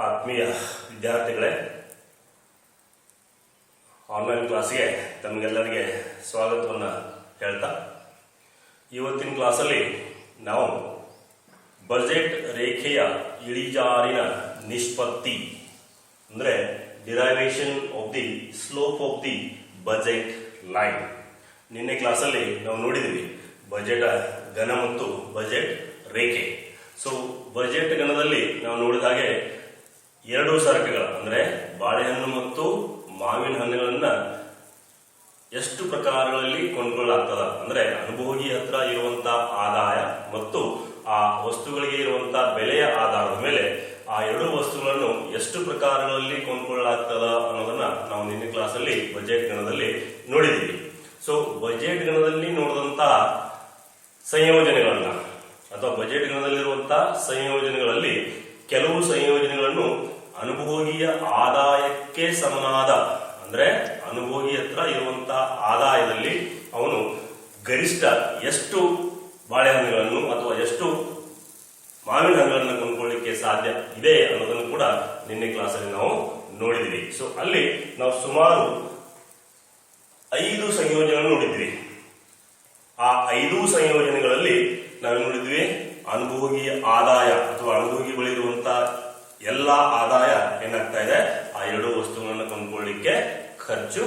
ಆತ್ಮೀಯ ವಿದ್ಯಾರ್ಥಿಗಳೇ, ಆನ್ಲೈನ್ ಕ್ಲಾಸ್ಗೆ ತಮಗೆಲ್ಲರಿಗೆ ಸ್ವಾಗತವನ್ನು ಹೇಳ್ತಾ ಇವತ್ತಿನ ಕ್ಲಾಸಲ್ಲಿ ನಾವು ಬಜೆಟ್ ರೇಖೆಯ ಇಳಿಜಾರಿನ ನಿಷ್ಪತ್ತಿ ಅಂದರೆ derivation of the slope of the budget line. ನಿನ್ನೆ ಕ್ಲಾಸಲ್ಲಿ ನಾವು ನೋಡಿದ್ವಿ ಬಜೆಟ್ ಘನ ಮತ್ತು ಬಜೆಟ್ ರೇಖೆ. ಸೊ ಬಜೆಟ್ ಘನದಲ್ಲಿ ನಾವು ನೋಡಿದ ಹಾಗೆ ಎರಡು ಸರಕುಗಳ ಅಂದರೆ ಬಾಳೆಹಣ್ಣು ಮತ್ತು ಮಾವಿನ ಹಣ್ಣುಗಳನ್ನ ಎಷ್ಟು ಪ್ರಕಾರಗಳಲ್ಲಿ ಕೊಂಡುಕೊಳ್ಳಲಾಗ್ತದ ಅಂದ್ರೆ ಅನುಭೋಗಿ ಹತ್ರ ಇರುವಂತಹ ಆದಾಯ ಮತ್ತು ಆ ವಸ್ತುಗಳಿಗೆ ಇರುವಂತಹ ಬೆಲೆಯ ಆಧಾರದ ಮೇಲೆ ಆ ಎರಡು ವಸ್ತುಗಳನ್ನು ಎಷ್ಟು ಪ್ರಕಾರಗಳಲ್ಲಿ ಕೊಂಡುಕೊಳ್ಳಲಾಗ್ತದ ಅನ್ನೋದನ್ನ ನಾವು ನಿನ್ನೆ ಕ್ಲಾಸಲ್ಲಿ ಬಜೆಟ್ ಗಣದಲ್ಲಿ ನೋಡಿದ್ದೀವಿ. ಸೊ ಬಜೆಟ್ ಗಣದಲ್ಲಿ ನೋಡಿದಂತಹ ಸಂಯೋಜನೆಗಳನ್ನ ಅಥವಾ ಬಜೆಟ್ ಗಣದಲ್ಲಿರುವಂತಹ ಸಂಯೋಜನೆಗಳಲ್ಲಿ ಕೆಲವು ಸಂಯೋಜನೆಗಳನ್ನು ಅನುಭೋಗಿಯ ಆದಾಯಕ್ಕೆ ಸಮನಾದ ಅಂದ್ರೆ ಅನುಭೋಗಿ ಹತ್ರ ಇರುವಂತಹ ಆದಾಯದಲ್ಲಿ ಅವನು ಗರಿಷ್ಠ ಎಷ್ಟು ಬಾಳೆಹಣ್ಣುಗಳನ್ನು ಅಥವಾ ಎಷ್ಟು ಮಾವಿನ ಹಣ್ಣುಗಳನ್ನು ಕೊಂಡ್ಕೊಳ್ಳಿಕ್ಕೆ ಸಾಧ್ಯ ಇದೆ ಅನ್ನೋದನ್ನು ಕೂಡ ನಿನ್ನೆ ಕ್ಲಾಸಲ್ಲಿ ನಾವು ನೋಡಿದ್ವಿ. ಸೊ ಅಲ್ಲಿ ನಾವು ಸುಮಾರು 5 ಸಂಯೋಜನೆಗಳನ್ನು ನೋಡಿದ್ವಿ. ಆ 5 ಸಂಯೋಜನೆಗಳಲ್ಲಿ ನಾವು ನೋಡಿದ್ವಿ ಅನುಭೋಗಿಯ ಆದಾಯ ಅಥವಾ ಅನುಭೋಗಿಗಳಿರುವಂತಹ ಎಲ್ಲ ಆದಾಯ ಏನಾಗ್ತಾ ಇದೆ, ಆ ಎರಡು ವಸ್ತುಗಳನ್ನು ಕೊಂಡ್ಕೊಳ್ಳಿಕ್ಕೆ ಖರ್ಚು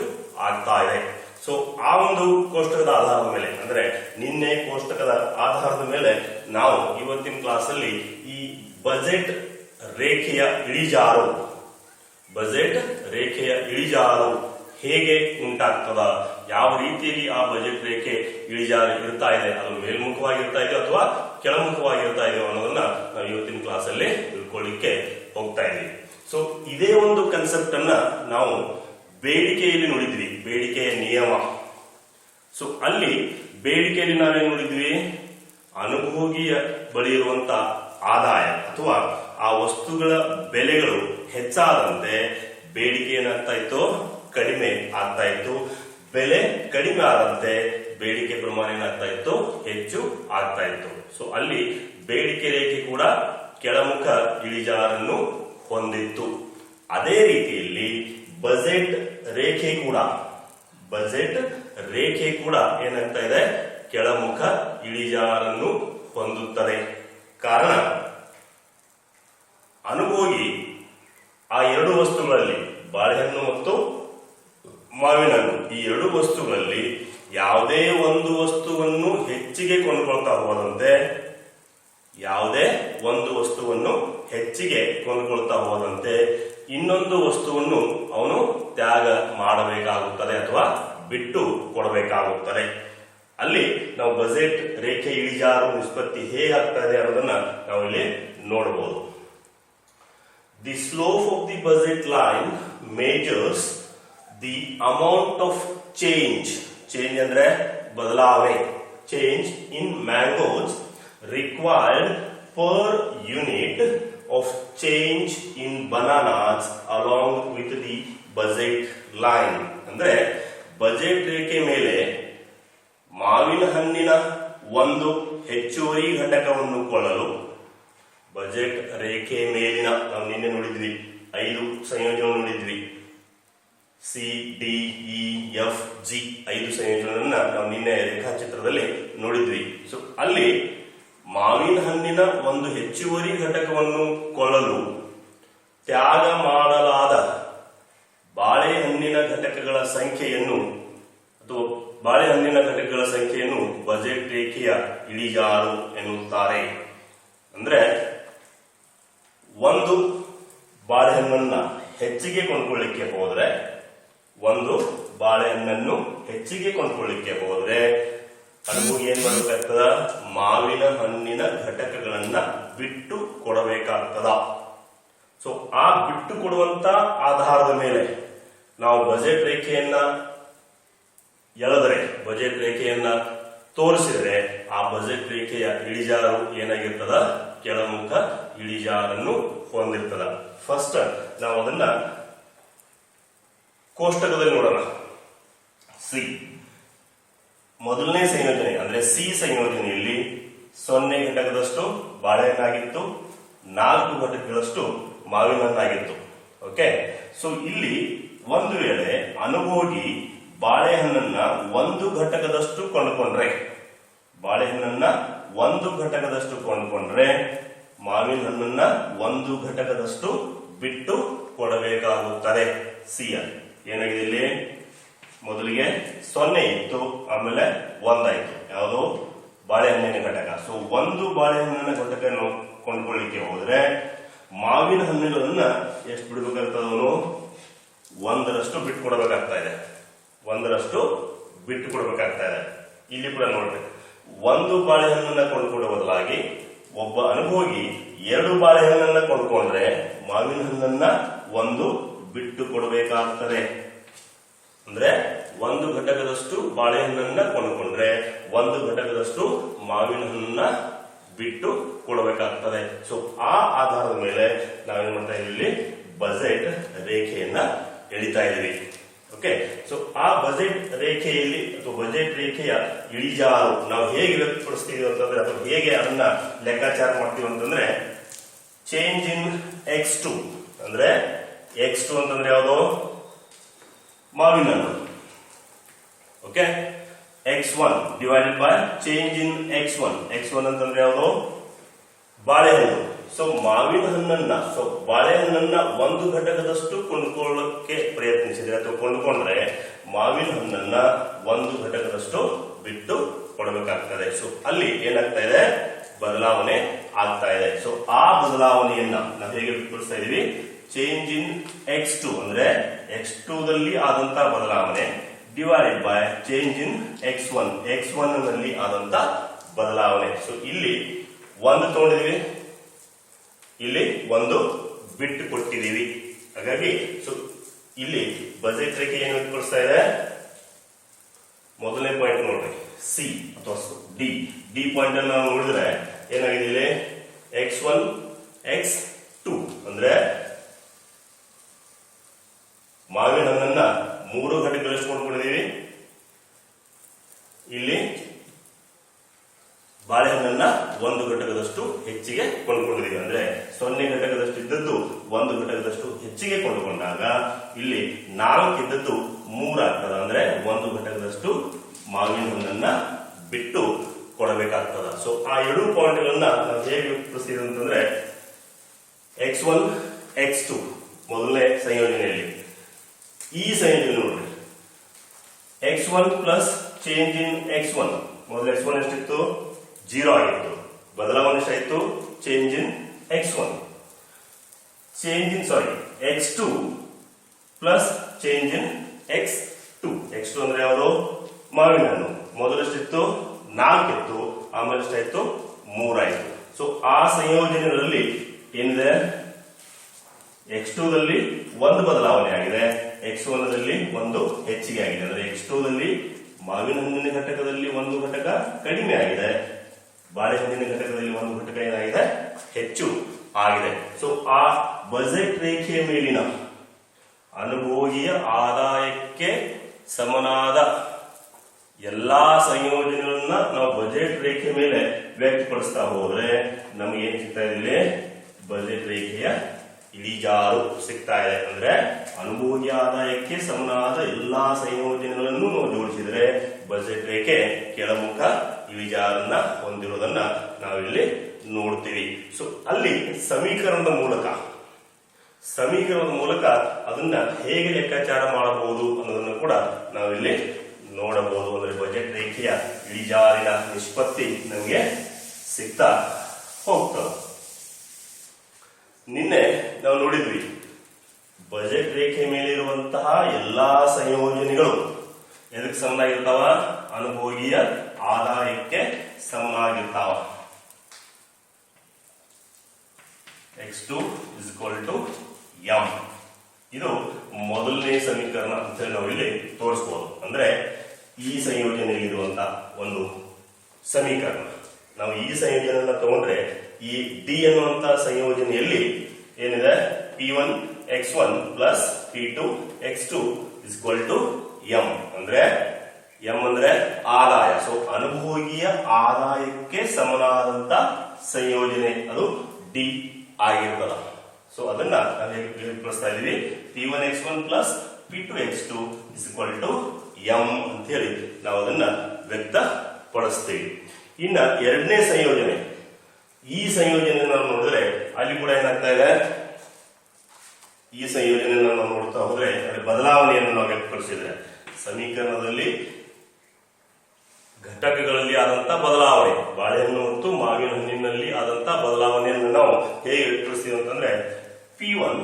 ಆಗ್ತಾ ಇದೆ. ಸೊ ಆ ಒಂದು ಕೋಷ್ಟಕದ ಆಧಾರದ ಮೇಲೆ ಅಂದ್ರೆ ನಿನ್ನೆ ಕೋಷ್ಟಕದ ಆಧಾರದ ಮೇಲೆ ನಾವು ಇವತ್ತಿನ ಕ್ಲಾಸ್ ಅಲ್ಲಿ ಈ ಬಜೆಟ್ ರೇಖೆಯ ಇಳಿಜಾರು ಹೇಗೆ ಉಂಟಾಗ್ತದ, ಯಾವ ರೀತಿಯಲ್ಲಿ ಆ ಬಜೆಟ್ ರೇಖೆ ಇಳಿಜಾರು ಇರ್ತಾ ಇದೆ, ಅದು ಮೇಲ್ಮುಖವಾಗಿರ್ತಾ ಇದೆಯೋ ಅಥವಾ ಕೆಳಮುಖವಾಗಿರ್ತಾ ಇದೆಯೋ ಅನ್ನೋದನ್ನ ನಾವು ಇವತ್ತಿನ ಕ್ಲಾಸ್ ಅಲ್ಲಿ ತಿಳ್ಕೊಳ್ಳಿಕ್ಕೆ ಹೋಗ್ತಾ ಇದ್ವಿ. ಸೊ ಇದೇ ಒಂದು ಕನ್ಸೆಪ್ಟ್ ಅನ್ನ ನಾವು ಬೇಡಿಕೆಯಲ್ಲಿ ನೋಡಿದ್ವಿ, ಬೇಡಿಕೆಯ ನಿಯಮ. ಸೊ ಅಲ್ಲಿ ಬೇಡಿಕೆಯಲ್ಲಿ ನಾವೇನ್ ನೋಡಿದ್ವಿ, ಅನುಭೋಗಿಯ ಬಳಿ ಇರುವಂತ ಆದಾಯ ಅಥವಾ ಆ ವಸ್ತುಗಳ ಬೆಲೆಗಳು ಹೆಚ್ಚಾದಂತೆ ಬೇಡಿಕೆ ಏನಾಗ್ತಾ ಇತ್ತು, ಕಡಿಮೆ ಆಗ್ತಾ ಇತ್ತು. ಬೆಲೆ ಕಡಿಮೆ ಆದಂತೆ ಬೇಡಿಕೆ ಪ್ರಮಾಣ ಏನಾಗ್ತಾ ಇತ್ತು, ಹೆಚ್ಚು ಆಗ್ತಾ ಇತ್ತು. ಸೊ ಅಲ್ಲಿ ಬೇಡಿಕೆ ರೇಖೆ ಕೂಡ ಕೆಳಮುಖ ಇಳಿಜಾರನ್ನು ಹೊಂದಿತ್ತು. ಅದೇ ರೀತಿಯಲ್ಲಿ ಬಜೆಟ್ ರೇಖೆ ಕೂಡ ಏನಾಗ್ತಾ ಇದೆ, ಕೆಳಮುಖ ಇಳಿಜಾರನ್ನು ಹೊಂದುತ್ತದೆ. ಕಾರಣ ಅನುಭೋಗಿ ಆ ಎರಡು ವಸ್ತುಗಳಲ್ಲಿ ಬಾಳೆಹಣ್ಣು ಮತ್ತು ಮಾವಿನ ಹಣ್ಣು ಈ ಎರಡು ವಸ್ತುಗಳಲ್ಲಿ ಯಾವುದೇ ಒಂದು ವಸ್ತುವನ್ನು ಹೆಚ್ಚಿಗೆ ಕೊಂಡುಕೊಳ್ತಾ ಹೋದಂತೆ ಇನ್ನೊಂದು ವಸ್ತುವನ್ನು ಅವನು ತ್ಯಾಗ ಮಾಡಬೇಕಾಗುತ್ತದೆ ಅಥವಾ ಬಿಟ್ಟು ಕೊಡಬೇಕಾಗುತ್ತದೆ. ಅಲ್ಲಿ ನಾವು ಬಜೆಟ್ ರೇಖೆ ಇಳಿಜಾರು ನಿಷ್ಪತ್ತಿ ಹೇಗಾಗ್ತಾ ಇದೆ ಅನ್ನೋದನ್ನ ನಾವು ಇಲ್ಲಿ ನೋಡಬಹುದು. The slope of the budget line majors the amount of change ಅಂದ್ರೆ ಬದಲಾವಣೆ, change in mangoes required per unit of change in bananas along with the budget line. ಅಂದ್ರೆ ಬಜೆಟ್ ರೇಖೆ ಮೇಲೆ ಮಾವಿನ ಹಣ್ಣಿನ ಒಂದು ಹೆಚ್ಚುವರಿ ಘಟಕವನ್ನು ಕೊಳ್ಳಲು ಬಜೆಟ್ ರೇಖೆ ಮೇಲಿನ ನಾವು ನಿನ್ನೆ ನೋಡಿದ್ವಿ 5 ಸಂಯೋಜನೆ ನೋಡಿದ್ವಿ, CDEFG 5 ಸಂಯೋಜನೆಗಳನ್ನ ನಾವು ನಿನ್ನೆ ರೇಖಾಚಿತ್ರದಲ್ಲಿ ನೋಡಿದ್ವಿ. ಸೊ ಅಲ್ಲಿ ಮಾವಿನ ಹಣ್ಣಿನ ಒಂದು ಹೆಚ್ಚುವರಿ ಘಟಕವನ್ನು ಕೊಳ್ಳಲು ತ್ಯಾಗ ಮಾಡಲಾದ ಬಾಳೆಹಣ್ಣಿನ ಘಟಕಗಳ ಸಂಖ್ಯೆಯನ್ನು ಬಜೆಟ್ ರೇಖೆಯ ಇಳಿಜಾರು ಎನ್ನುತ್ತಾರೆ. ಅಂದ್ರೆ ಒಂದು ಬಾಳೆಹಣ್ಣನ್ನ ಹೆಚ್ಚಿಗೆ ಕೊಂಡ್ಕೊಳ್ಳಿಕ್ಕೆ ಹೋದ್ರೆ ಅನುಭೋಗಿ ಏನ್ ಮಾಡಬೇಕಾಗ್ತದ, ಮಾವಿನ ಹಣ್ಣಿನ ಘಟಕಗಳನ್ನ ಬಿಟ್ಟು ಕೊಡಬೇಕಾಗ್ತದ. ಸೊ ಆ ಬಿಟ್ಟು ಕೊಡುವಂತ ಆಧಾರದ ಮೇಲೆ ನಾವು ಬಜೆಟ್ ರೇಖೆಯನ್ನ ತೋರಿಸಿದರೆ ಆ ಬಜೆಟ್ ರೇಖೆಯ ಇಳಿಜಾರು ಏನಾಗಿರ್ತದ, ಕೆಳಮುಖ ಇಳಿಜಾರನ್ನು ಹೊಂದಿರ್ತದ. ಫಸ್ಟ್ ನಾವು ಅದನ್ನ ಕೋಷ್ಟಕದಲ್ಲಿ ನೋಡೋಣ. ಮೊದಲನೇ ಸಂಯೋಜನೆ ಅಂದ್ರೆ ಸಿ ಸಂಯೋಜನೆಯಲ್ಲಿ 0 ಘಟಕದಷ್ಟು ಬಾಳೆಹಣ್ಣಾಗಿತ್ತು, 4 ಘಟಕಗಳಷ್ಟು ಮಾವಿನ ಹಣ್ಣಾಗಿತ್ತು. ಓಕೆ, ಸೊ ಇಲ್ಲಿ ಒಂದು ವೇಳೆ ಅನುಭೋಗಿ ಬಾಳೆಹಣ್ಣನ್ನ ಒಂದು ಘಟಕದಷ್ಟು ಕೊಂಡ್ಕೊಂಡ್ರೆ, ಬಾಳೆಹಣ್ಣನ್ನ ಒಂದು ಘಟಕದಷ್ಟು ಕೊಂಡ್ಕೊಂಡ್ರೆ ಮಾವಿನ ಹಣ್ಣನ್ನ ಒಂದು ಘಟಕದಷ್ಟು ಬಿಟ್ಟು ಕೊಡಬೇಕಾಗುತ್ತದೆ. ಸಿ ಅಲ್ಲಿ ಏನಾಗಿದೆ, ಇಲ್ಲಿ ಮೊದಲಿಗೆ 0 ಇತ್ತು, ಆಮೇಲೆ 1 ಆಯ್ತು. ಯಾವುದು? ಬಾಳೆಹಣ್ಣಿನ ಘಟಕ. ಸೊ ಒಂದು ಬಾಳೆಹಣ್ಣಿನ ಘಟಕ ಕೊಂಡ್ಕೊಳ್ಳಿಕ್ಕೆ ಹೋದ್ರೆ ಮಾವಿನ ಹಣ್ಣುಗಳನ್ನ ಎಷ್ಟು ಬಿಡ್ಬೇಕಾಗ್ತದೆ? ಅವನು 1ರಷ್ಟು ಬಿಟ್ಟು ಕೊಡಬೇಕಾಗ್ತಾ ಇದೆ. 1ರಷ್ಟು ಬಿಟ್ಟು ಕೊಡಬೇಕಾಗ್ತಾ ಇದೆ. ಇಲ್ಲಿ ಕೂಡ ನೋಡ್ರಿ, ಒಂದು ಬಾಳೆಹಣ್ಣನ್ನ ಕೊಂಡ್ಕೊಳ್ಳೋ ಬದಲಾಗಿ ಒಬ್ಬ ಅನುಭೋಗಿ 2 ಬಾಳೆಹಣ್ಣನ್ನ ಕೊಂಡ್ಕೊಂಡ್ರೆ ಮಾವಿನ ಹಣ್ಣನ್ನ 1 ಬಿಟ್ಟು ಕೊಡಬೇಕಾಗ್ತದೆ. ಅಂದ್ರೆ 1 ಘಟಕದಷ್ಟು ಬಾಳೆಹಣ್ಣನ್ನ ಕೊಂಡ್ಕೊಂಡ್ರೆ 1 ಘಟಕದಷ್ಟು ಮಾವಿನ ಹಣ್ಣನ್ನ ಬಿಟ್ಟು ಕೊಡಬೇಕಾಗ್ತದೆ. ಸೊ ಆ ಆಧಾರದ ಮೇಲೆ ನಾವೇನ್ ಮಾಡ್ತಾ ಇದೀವಿ, ಬಜೆಟ್ ರೇಖೆಯನ್ನ ಎಳಿತಾ ಇದೀವಿ. ಓಕೆ, ಸೊ ಆ ಬಜೆಟ್ ರೇಖೆಯಲ್ಲಿ ಅಥವಾ ಬಜೆಟ್ ರೇಖೆಯ ಇಳಿಜಾರು ನಾವು ಹೇಗೆ ವ್ಯಕ್ತಪಡಿಸ್ತೀವಿ ಅಂತಂದ್ರೆ, ಅಥವಾ ಹೇಗೆ ಅದನ್ನ ಲೆಕ್ಕಾಚಾರ ಮಾಡ್ತೀವಿ ಅಂತಂದ್ರೆ, ಚೇಂಜ್ ಇನ್ x2 ಅಂದ್ರೆ x2 ಅಂತಂದ್ರೆ ಯಾವುದು? ಮಾವಿನ ಹಣ್ಣು. Okay, x1 divided by change in x1. x1 ಅಂತಂದ್ರೆ ಯಾವುದು? ಬಾಳೆಹಣ್ಣು. ಸೊ ಮಾವಿನ ಹಣ್ಣನ್ನ, ಸೊ ಬಾಳೆಹಣ್ಣನ್ನ 1 ಘಟಕದಷ್ಟು ಕೊಂಡ್ಕೊಳ್ಳಕ್ಕೆ ಪ್ರಯತ್ನಿಸಿದ್ರೆ ಅಥವಾ ಕೊಂಡ್ಕೊಂಡ್ರೆ ಮಾವಿನ ಹಣ್ಣನ್ನ 1 ಘಟಕದಷ್ಟು ಬಿಟ್ಟು ಕೊಡಬೇಕಾಗ್ತದೆ. ಸೊ ಅಲ್ಲಿ ಏನಾಗ್ತಾ ಇದೆ? ಬದಲಾವಣೆ ಆಗ್ತಾ ಇದೆ. ಸೊ ಆ ಬದಲಾವಣೆಯನ್ನ ನಾವು ಹೇಗೆ ವ್ಯಕ್ತಪಡಿಸ್ತಾ ಇದೀವಿ? ಚೇಂಜ್ ಇನ್ x2 ಅಂದ್ರೆ x2 ದಲ್ಲಿ ಆದಂತ ಬದಲಾವಣೆ divided by change in x1, x1 ನಲ್ಲಿ ಆದಂತ ಬದಲಾವಣೆ. ಸೊ ಇಲ್ಲಿ 1 ತಗೊಂಡಿದೀವಿ, ಇಲ್ಲಿ 1 ಬಿಟ್ಟು ಕೊಟ್ಟಿದೀವಿ. ಹಾಗಾಗಿ ಸೊ ಇಲ್ಲಿ ಬಜೆಟ್ ರೇಖೆ ಏನು ವ್ಯಕ್ತಪಡಿಸ್ತಾ ಇದೆ? ಮೊದಲನೇ ಪಾಯಿಂಟ್ ನೋಡ್ರಿ, ಸಿ ಅಥವಾ ಡಿ ಪಾಯಿಂಟ್ ಅನ್ನು ನಾವು ನೋಡಿದ್ರೆ ಏನಾಗಿದೆ ಇಲ್ಲಿ? x1 x2 ಅಂದ್ರೆ ಮಾವಿನ ಹಣ್ಣನ್ನ 3 ಘಟಕಗಳಷ್ಟು ಕೊಂಡ್ಕೊಂಡಿದೀವಿ. ಇಲ್ಲಿ ಬಾಳೆಹಣ್ಣನ್ನ 1 ಘಟಕದಷ್ಟು ಹೆಚ್ಚಿಗೆ ಕೊಂಡ್ಕೊಂಡಿದೀವಿ. ಅಂದ್ರೆ 0 ಘಟಕದಷ್ಟು ಇದ್ದದ್ದು 1 ಘಟಕದಷ್ಟು ಹೆಚ್ಚಿಗೆ ಕೊಂಡುಕೊಂಡಾಗ ಇಲ್ಲಿ 4 ಇದ್ದದ್ದು 3 ಆಗ್ತದ. ಅಂದ್ರೆ 1 ಘಟಕದಷ್ಟು ಮಾವಿನ ಹಣ್ಣನ್ನ ಬಿಟ್ಟು ಕೊಡಬೇಕಾಗ್ತದ. ಸೊ ಆ 2 ಪಾಯಿಂಟ್ಗಳನ್ನ ನಾವು ಹೇಗೆ ವ್ಯಕ್ತಪಡಿಸ್ತೀವಿ ಅಂತಂದ್ರೆ, x1 x2 ಮೊದಲನೇ ಸಂಯೋಜನೆಯಲ್ಲಿ ಈ ಸಂಯೋಜನೆ ನೋಡ್ರಿ, x1 plus change in x1. ಮೊದಲು x1 ಎಷ್ಟಿತ್ತು? 0 ಆಗಿತ್ತು. ಬದಲಾವಣೆ ಎಷ್ಟಾಯ್ತು? Change in x1. x2 plus change in x2. x2 ಅಂದ್ರೆ ಯಾವುದು? ಮಾವಿನ ಹಣ್ಣು. ಮೊದಲು ಎಷ್ಟಿತ್ತು? 4 ಇತ್ತು, ಆಮೇಲೆ ಎಷ್ಟಾಯ್ತು? 3 ಆಯ್ತು. ಸೊ ಆ ಸಂಯೋಜನೆಯಲ್ಲಿ ಏನಿದೆ? x2 ದಲ್ಲಿ 1 ಬದಲಾವಣೆ ಆಗಿದೆ, x1 ದಲ್ಲಿ 1 ಹೆಚ್ಚಿಗೆ ಆಗಿದೆ. ಅಂದ್ರೆ x2 ದಲ್ಲಿ ಮಾವಿನ ಹಣ್ಣಿನ ಘಟಕದಲ್ಲಿ 1 ಘಟಕ ಕಡಿಮೆ ಆಗಿದೆ, ಬಾಳೆಹಣ್ಣಿನ ಘಟಕದಲ್ಲಿ 1 ಘಟಕ ಏನಾಗಿದೆ? ಹೆಚ್ಚು ಆಗಿದೆ. ಸೊ ಆ ಬಜೆಟ್ ರೇಖೆಯ ಮೇಲಿನ ಅನುಭೋಗಿಯ ಆದಾಯಕ್ಕೆ ಸಮನಾದ ಎಲ್ಲಾ ಸಂಯೋಜನೆಗಳನ್ನ ನಾವು ಬಜೆಟ್ ರೇಖೆ ಮೇಲೆ ವ್ಯಕ್ತಪಡಿಸ್ತಾ ಹೋದ್ರೆ ನಮಗೆ ಏನ್ ಸಿಗ್ತಾ ಇದೆ? ಬಜೆಟ್ ರೇಖೆಯ ಇಳಿಜಾರು ಸಿಗ್ತಾ ಇದೆ. ಅಂದ್ರೆ ಅನುಭೋಗಿ ಆದಾಯಕ್ಕೆ ಸಮನಾದ ಎಲ್ಲಾ ಸಂಯೋಜನೆಗಳನ್ನು ನಾವು ಜೋಡಿಸಿದ್ರೆ ಬಜೆಟ್ ರೇಖೆ ಕೆಳಮುಖ ಇಳಿಜಾರನ್ನ ಹೊಂದಿರೋದನ್ನ ನಾವಿಲ್ಲಿ ನೋಡ್ತೀವಿ. ಸೊ ಅಲ್ಲಿ ಸಮೀಕರಣದ ಮೂಲಕ ಅದನ್ನ ಹೇಗೆ ಲೆಕ್ಕಾಚಾರ ಮಾಡಬಹುದು ಅನ್ನೋದನ್ನು ಕೂಡ ನಾವಿಲ್ಲಿ ನೋಡಬಹುದು. ಅಂದ್ರೆ ಬಜೆಟ್ ರೇಖೆಯ ಇಳಿಜಾರಿನ ನಿಷ್ಪತ್ತಿ ನಮಗೆ ಸಿಗ್ತಾ ಹೋಗ್ತದೆ. ನಿನ್ನೆ ನಾವು ನೋಡಿದ್ವಿ, ಬಜೆಟ್ ರೇಖೆ ಮೇಲಿರುವಂತಹ ಎಲ್ಲಾ ಸಂಯೋಜನೆಗಳು ಎದಕ್ಕೆ ಸಮನಾಗಿರ್ತಾವ? ಅನುಭೋಗಿಯ ಆದಾಯಕ್ಕೆ ಸಮನಾಗಿರ್ತಾವ. x2 = m. ಇದು ಮೊದಲನೇ ಸಮೀಕರಣ ಅಂತ ಹೇಳಿ ನಾವು ಇಲ್ಲಿ ತೋರಿಸಬಹುದು. ಅಂದ್ರೆ ಈ ಸಂಯೋಜನೆಯಲ್ಲಿರುವಂತಹ ಒಂದು ಸಮೀಕರಣ. ನಾವು ಈ ಸಂಯೋಜನೆಯನ್ನ ತಗೊಂಡ್ರೆ ಈ ಡಿ ಅನ್ನುವಂತ ಸಂಯೋಜನೆಯಲ್ಲಿ ಏನಿದೆ? p1 x1 plus p2 x2 = m. ಅಂದ್ರೆ m ಅಂದ್ರೆ ಆದಾಯ. ಸೊ ಅನುಭೋಗಿಯ ಆದಾಯಕ್ಕೆ ಸಮನಾದಂತ ಸಂಯೋಜನೆ ಅದು ಡಿ ಆಗಿರ್ತದ. ಸೊ ಅದನ್ನ ನಾವು ಹೇಗೆ ಬಳಸ್ತಾ ಇದೀವಿ, P1x1 plus P2x2 is equal to m ಅಂತ ಹೇಳಿ ನಾವು ಅದನ್ನ ವ್ಯಕ್ತಪಡಿಸ್ತೀವಿ. ಇನ್ನ ಎರಡನೇ ಸಂಯೋಜನೆ, ಈ ಸಂಯೋಜನೆ ನಾವು ನೋಡಿದ್ರೆ ಅಲ್ಲಿ ಕೂಡ ಏನಾಗ್ತಾ ಇದೆ, ಈ ಸಂಯೋಜನೆಯನ್ನು ನಾವು ನೋಡ್ತಾ ಹೋದ್ರೆ ಅಲ್ಲಿ ಬದಲಾವಣೆಯನ್ನು ನಾವು ವ್ಯಕ್ತಪಡಿಸಿದ್ರೆ ಸಮೀಕರಣದಲ್ಲಿ ಘಟಕಗಳಲ್ಲಿ ಆದಂತಹ ಬದಲಾವಣೆ, ಬಾಳೆಹಣ್ಣು ಮತ್ತು ಮಾವಿನ ಹಣ್ಣಿನಲ್ಲಿ ಆದಂತಹ ಬದಲಾವಣೆಯನ್ನು ನಾವು ಹೇಗೆ ವ್ಯಕ್ತಪಡಿಸ್ತೀವಿ ಅಂತಂದ್ರೆ P1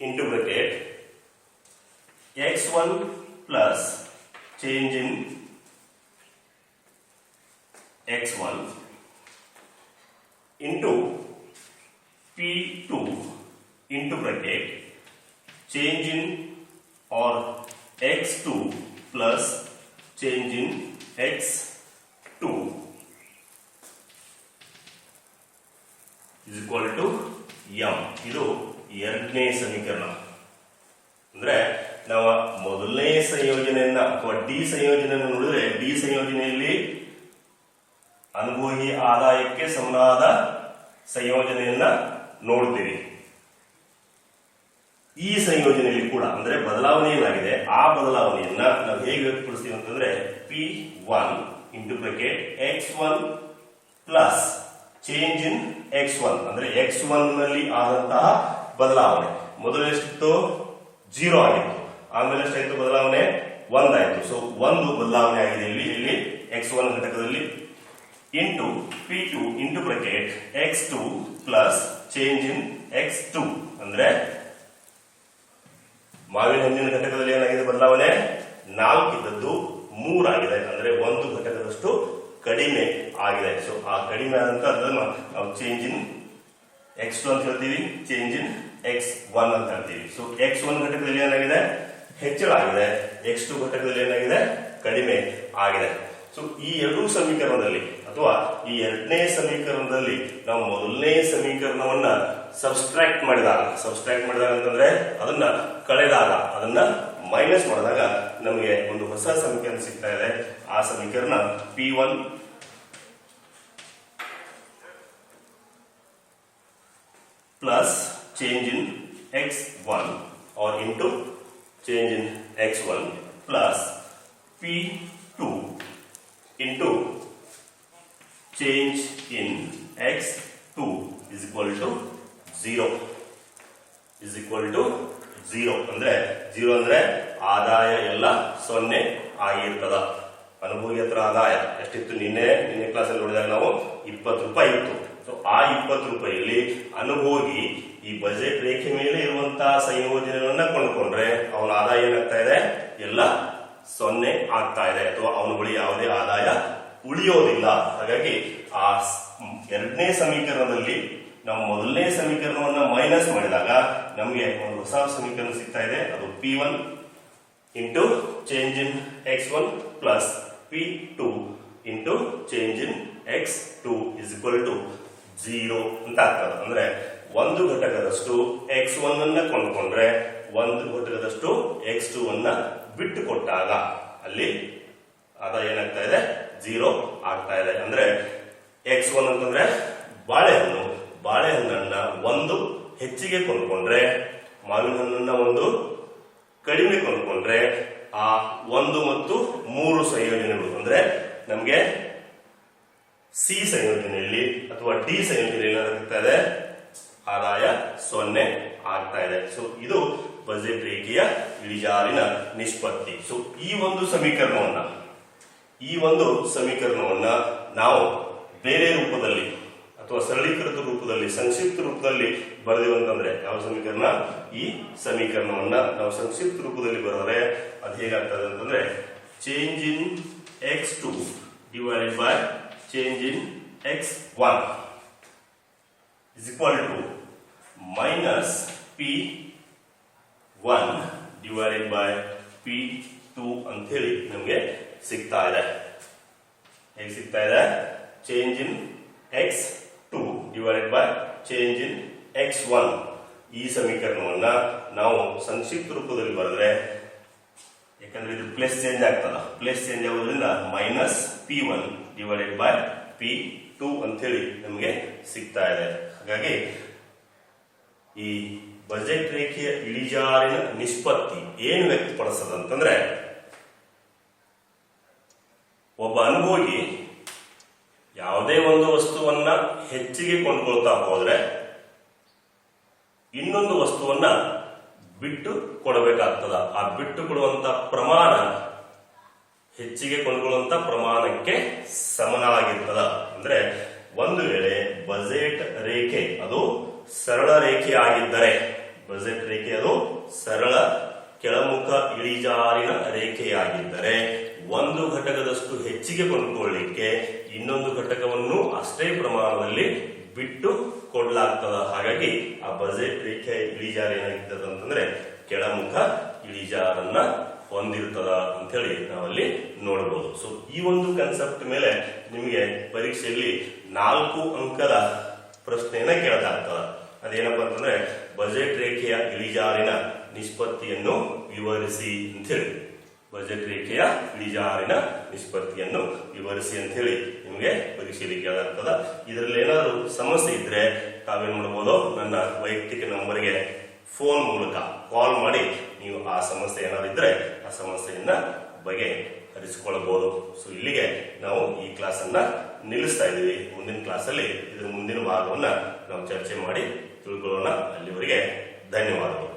into bracket x1 plus change in x1 into P2 into bracket change in or x2 plus change in x2 is equal to m. ಇದು ಎರಡನೇ ಸಮೀಕರಣ. ಅಂದ್ರೆ ನಾವು ಮೊದಲನೇ ಸಂಯೋಜನೆಯನ್ನ ಅಥವಾ ಡಿ ಸಂಯೋಜನೆಯನ್ನು ನೋಡಿದ್ರೆ ಡಿ ಸಂಯೋಜನೆಯಲ್ಲಿ ಅನುಭೋಗಿ ಆದಾಯಕ್ಕೆ ಸಮನಾದ ಸಂಯೋಜನೆಯನ್ನ ನೋಡ್ತೀವಿ. ಈ ಸಂಯೋಜನೆಯಲ್ಲಿ ಕೂಡ ಅಂದ್ರೆ ಬದಲಾವಣೆ ಏನಾಗಿದೆ, ಆ ಬದಲಾವಣೆಯನ್ನ ನಾವು ಹೇಗೆ ವ್ಯಕ್ತಪಡಿಸ್ತೀವಿ ಅಂತಂದ್ರೆ P1 into bracket x1 plus change in x1 ಅಂದ್ರೆ x1 ನಲ್ಲಿ ಆದಂತಹ ಬದಲಾವಣೆ. ಮೊದಲು ಎಷ್ಟಿತ್ತು, 0 ಆಗಿತ್ತು. ಆಮೇಲೆ ಎಷ್ಟಾಯ್ತು ಬದಲಾವಣೆ, 1 ಆಯ್ತು. ಸೊ 1 ಬದಲಾವಣೆ ಆಗಿದೆ ಇಲ್ಲಿ x1 ಘಟಕದಲ್ಲಿ. Into P2 into bracket x2 plus change in x2 ಅಂದ್ರೆ ಮಾವಿನ ಹಣ್ಣಿನ ಘಟಕದಲ್ಲಿ ಏನಾಗಿದೆ ಬದಲಾವಣೆ, 4 ಇದ್ದದ್ದು 3 ಆಗಿದೆ. ಅಂದ್ರೆ 1 ಘಟಕದಷ್ಟು ಕಡಿಮೆ ಆಗಿದೆ. ಸೊ ಆ ಕಡಿಮೆ ಆದಂತದ್ದನ್ನು ನಾವು ಚೇಂಜ್ ಇನ್ x2 ಅಂತ ಹೇಳ್ತೀವಿ, ಚೇಂಜ್ ಇನ್ x1 ಅಂತ ಹೇಳ್ತೀವಿ. ಸೊ x1 ಘಟಕದಲ್ಲಿ ಏನಾಗಿದೆ, ಹೆಚ್ಚಳ ಆಗಿದೆ. x2 ಘಟಕದಲ್ಲಿ ಏನಾಗಿದೆ, ಕಡಿಮೆ ಆಗಿದೆ. ಸೊ ಈ ಎರಡೂ ಸಮೀಕರಣದಲ್ಲಿ ಅಥವಾ ಈ ಎರಡನೇ ಸಮೀಕರಣದಲ್ಲಿ ನಾವು ಮೊದಲನೇ ಸಮೀಕರಣವನ್ನ ಸಬ್ಸ್ಟ್ರಾಕ್ಟ್ ಮಾಡಿದಾಗ ಅಂತಂದ್ರೆ ಅದನ್ನ ಕಳೆದಾಗ, ಅದನ್ನ ಮೈನಸ್ ಮಾಡಿದಾಗ ನಮಗೆ ಒಂದು ಹೊಸ ಸಮೀಕರಣ ಸಿಗ್ತಾ ಇದೆ. ಆ ಸಮೀಕರಣ P1 plus change in x1 or into change in x1 plus P2 into change in x2 is equal to 0 ಅಂದ್ರೆ 0 ಅಂದ್ರೆ ಆದಾಯ ಎಲ್ಲ 0 ಆಗಿರ್ತದ. ಅನುಭೋಗಿ ಹತ್ರ ಆದಾಯ ಎಷ್ಟಿತ್ತು, ನಿನ್ನೆ ಕ್ಲಾಸಲ್ಲಿ ನೋಡಿದಾಗ ನಾವು 20 ರೂಪಾಯಿ ಇತ್ತು. ಸೊ ಆ 20 ರೂಪಾಯಿಯಲ್ಲಿ ಅನುಭೋಗಿ ಈ ಬಜೆಟ್ ರೇಖೆ ಮೇಲೆ ಇರುವಂತಹ ಸಂಯೋಜನೆಗಳನ್ನ ಕೊಂಡುಕೊಂಡ್ರೆ ಅವನ ಆದಾಯ ಏನಾಗ್ತಾ ಇದೆ, ಎಲ್ಲ 0 ಆಗ್ತಾ ಇದೆ ಅಥವಾ ಅವನ ಬಳಿ ಯಾವುದೇ ಆದಾಯ ಉಳಿಯೋದಿಲ್ಲ. ಹಾಗಾಗಿ ಆ ಎರಡನೇ ಸಮೀಕರಣದಲ್ಲಿ ನಾವು ಮೊದಲನೇ ಸಮೀಕರಣವನ್ನ ಮೈನಸ್ ಮಾಡಿದಾಗ ನಮಗೆ ಒಂದು ಹೊಸ ಸಮೀಕರಣ ಸಿಗ್ತಾ ಇದೆ. ಅದು P1 into change in x1 plus P2 into change in x2 is equal to 0 ಅಂತ ಆಗ್ತದೆ. ಅಂದ್ರೆ ಒಂದು ಘಟಕದಷ್ಟು x1 ಅನ್ನ ಕೊಂಡ್ಕೊಂಡ್ರೆ ಒಂದು ಘಟಕದಷ್ಟು x2 ಅನ್ನ ಬಿಟ್ಟು ಕೊಟ್ಟಾಗ ಅಲ್ಲಿ ಆದಾಯ ಏನಾಗ್ತಾ ಇದೆ, 0 ಆಗ್ತಾ ಇದೆ. ಅಂದ್ರೆ x1 ಅಂತಂದ್ರೆ ಬಾಳೆಹಣ್ಣನ್ನ ಒಂದು ಹೆಚ್ಚಿಗೆ ಕೊಂಡ್ಕೊಂಡ್ರೆ, ಮಾವಿನ ಹಣ್ಣನ್ನ ಒಂದು ಕಡಿಮೆ ಕೊಂಡ್ಕೊಂಡ್ರೆ ಆ 1 ಮತ್ತು 3 ಸಂಯೋಜನೆಗಳು ಅಂದ್ರೆ ನಮ್ಗೆ ಸಿ ಸಂಯೋಜನೆಯಲ್ಲಿ ಅಥವಾ ಡಿ ಸಂಯೋಜನೆಯಲ್ಲಿ ಏನಾಗ್ತಾ ಇದೆ, ಆದಾಯ 0 ಆಗ್ತಾ ಇದೆ. ಸೊ ಇದು ಬಜೆಟ್ ರೇಖೆಯ ಇಳಿಜಾರಿನ ನಿಷ್ಪತ್ತಿ. ಸೊ ಈ ಒಂದು ಸಮೀಕರಣವನ್ನ ನಾವು ಬೇರೆ ರೂಪದಲ್ಲಿ ಅಥವಾ ಸರಳೀಕೃತ ರೂಪದಲ್ಲಿ, ಸಂಕ್ಷಿಪ್ತ ರೂಪದಲ್ಲಿ ಬರೆದಿವಂತಂದ್ರೆ ಯಾವ ಸಮೀಕರಣ, ಈ ಸಮೀಕರಣವನ್ನ ನಾವು ಸಂಕ್ಷಿಪ್ತ ರೂಪದಲ್ಲಿ ಬರೆದರೆ ಅದು ಹೇಗಾಗ್ತದೆ ಅಂತಂದ್ರೆ change in x2 divided by change in x1 is equal to minus P1 divided by P2 ಅಂತ ಹೇಳಿ ನಮಗೆ ಸಿಗ್ತಾ ಇದೆ. ಹೇಗೆ ಸಿಗ್ತಾ ಇದೆ, change in x2 divided by change in x1 ಈ ಸಮೀಕರಣವನ್ನ ನಾವು ಸಂಕ್ಷಿಪ್ತ ರೂಪದಲ್ಲಿ ಬರೆದ್ರೆ, ಯಾಕಂದ್ರೆ ಇದು ಪ್ಲಸ್ ಚೇಂಜ್ ಆಗ್ತದ, ಪ್ಲಸ್ ಚೇಂಜ್ ಆಗೋದ್ರಿಂದ minus P1 divided by P2 ಅಂತ ಹೇಳಿ ನಮಗೆ ಸಿಗ್ತಾ ಇದೆ. ಹಾಗಾಗಿ ಈ ಬಜೆಟ್ ರೇಖೆಯ ಇಳಿಜಾರಿನ ನಿಷ್ಪತ್ತಿ ಏನು ವ್ಯಕ್ತಪಡಿಸದಂತಂದ್ರೆ, ಒಬ್ಬ ಅನುಭೋಗಿ ಯಾವುದೇ ಒಂದು ವಸ್ತುವನ್ನ ಹೆಚ್ಚಿಗೆ ಕೊಂಡ್ಕೊಳ್ತಾ ಹೋದ್ರೆ ಇನ್ನೊಂದು ವಸ್ತುವನ್ನ ಬಿಟ್ಟು ಕೊಡಬೇಕಾಗ್ತದ. ಆ ಬಿಟ್ಟು ಕೊಡುವಂತ ಪ್ರಮಾಣ ಹೆಚ್ಚಿಗೆ ಕೊಂಡ್ಕೊಳ್ಳುವಂತ ಪ್ರಮಾಣಕ್ಕೆ ಸಮನಾಗಿರ್ತದ. ಅಂದ್ರೆ ಒಂದು ವೇಳೆ ಬಜೆಟ್ ರೇಖೆ ಅದು ಸರಳ ರೇಖೆ ಆಗಿದ್ದರೆ, ಬಜೆಟ್ ರೇಖೆ ಅದು ಸರಳ ಕೆಳಮುಖ ಇಳಿಜಾರಿನ ರೇಖೆಯಾಗಿದ್ದರೆ ಒಂದು ಘಟಕದಷ್ಟು ಹೆಚ್ಚಿಗೆ ಕೊಂಡುಕೊಳ್ಳಲಿಕ್ಕೆ ಇನ್ನೊಂದು ಘಟಕವನ್ನು ಅಷ್ಟೇ ಪ್ರಮಾಣದಲ್ಲಿ ಬಿಟ್ಟು ಕೊಡಲಾಗ್ತದ. ಹಾಗಾಗಿ ಆ ಬಜೆಟ್ ರೇಖೆ ಇಳಿಜಾರು ಏನಾಗಿರ್ತದ ಅಂತಂದ್ರೆ ಕೆಳಮುಖ ಇಳಿಜಾರನ್ನ ಹೊಂದಿರ್ತದ ಅಂತ ಹೇಳಿ ನಾವಲ್ಲಿ ನೋಡಬಹುದು. ಸೊ ಈ ಒಂದು ಕನ್ಸೆಪ್ಟ್ ಮೇಲೆ ನಿಮಗೆ ಪರೀಕ್ಷೆಯಲ್ಲಿ 4 ಅಂಕದ ಪ್ರಶ್ನೆಯನ್ನ ಕೇಳಲಾಗ್ತದ. ಅದೇನಪ್ಪ ಅಂತಂದ್ರೆ ಬಜೆಟ್ ರೇಖೆಯ ಇಳಿಜಾರಿನ ನಿಷ್ಪತ್ತಿಯನ್ನು ವಿವರಿಸಿ ಅಂತ ಹೇಳಿ, ಬಜೆಟ್ ರೇಖೆಯ ಇಳಿಜಾರಿನ ನಿಷ್ಪತ್ತಿಯನ್ನು ವಿವರಿಸಿ ಅಂತ ಹೇಳಿ ನಿಮಗೆ ಪರೀಕ್ಷೆಯಲ್ಲಿ ಕೇಳಲಾಗ್ತದ. ಇದರಲ್ಲಿ ಏನಾದರೂ ಸಮಸ್ಯೆ ಇದ್ರೆ ತಾವೇನ್ ಮಾಡಬಹುದು, ನನ್ನ ವೈಯಕ್ತಿಕ ನಂಬರ್ಗೆ ಫೋನ್ ಮೂಲಕ ಕಾಲ್ ಮಾಡಿ ನೀವು ಆ ಸಮಸ್ಯೆ ಏನಾದ್ರು ಇದ್ರೆ ಆ ಸಮಸ್ಯೆಯನ್ನ ಬಗೆಹರಿಸಿಕೊಳ್ಳಬಹುದು. ಸೊ ಇಲ್ಲಿಗೆ ನಾವು ಈ ಕ್ಲಾಸ್ ಅನ್ನ ನಿಲ್ಲಿಸ್ತಾ ಇದ್ದೀವಿ. ಮುಂದಿನ ಕ್ಲಾಸ್ ಅಲ್ಲಿ ಇದರ ಮುಂದಿನ ಭಾಗವನ್ನ ನಾವು ಚರ್ಚೆ ಮಾಡಿ ತಿಳ್ಕೊಳ್ಳೋಣ. ಅಲ್ಲಿವರೆಗೆ ಧನ್ಯವಾದಗಳು.